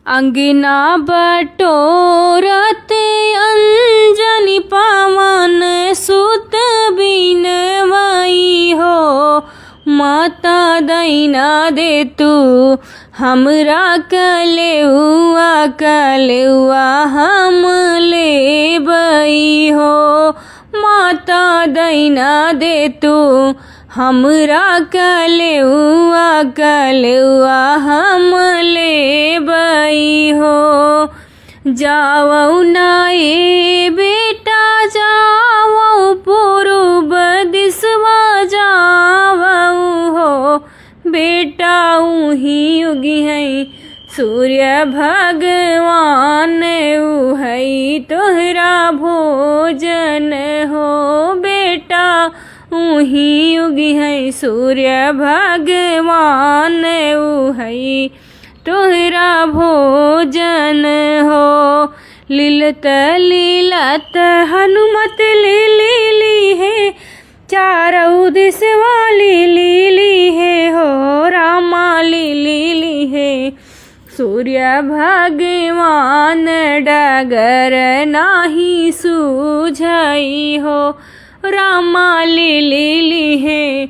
अंगना बटोरत अंजनी पावन सुत बिनवई हो। माता दैना दे तू हमरा कलेउआ हम लेबई हो। माता दैना दे तू हमरा कलेउआ हम लेबई हो। जावौ ना ए बेटा जावौ पूर्व दिसवा जावौ हो। बेटा उही उगी है सूर्य भगवान उहई तोहरा भोजन हो। बेटा उही उगी है सूर्य भगवान उहई तोहरा भोजन हो। लीलत लीलत हनुमत ली है चारों दिसवा ली है हो। रामा ली है सूर्य भगवान डगर नाही सूझई हो। रामा ली है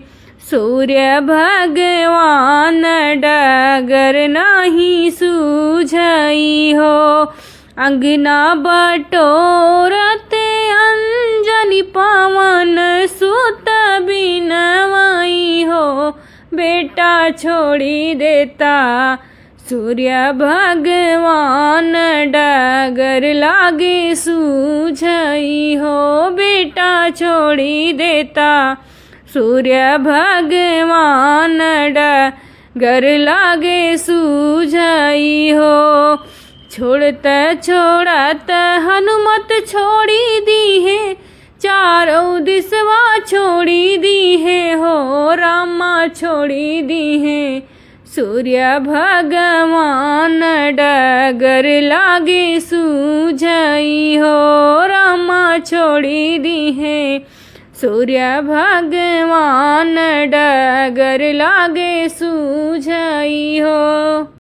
सूर्य भगवान डगर नाही सूझई हो। अंगना बटोरत अंजनी पावन सुत बिनवई हो। बेटा छोड़ी देता सूर्य भगवान डगर लागे सूझई हो। बेटा छोड़ी देता सूर्य भगवान डगर लागे सूझई हो। छोड़त छोड़त हनुमत छोड़ी दी है चारों दिसवा छोड़ी दी है हो। रामा छोड़ी दी है सूर्य भगवान डगर लागे सूझई हो। रामा छोड़ी दी है सूर्य भगवान डगर लागे सूझई हो।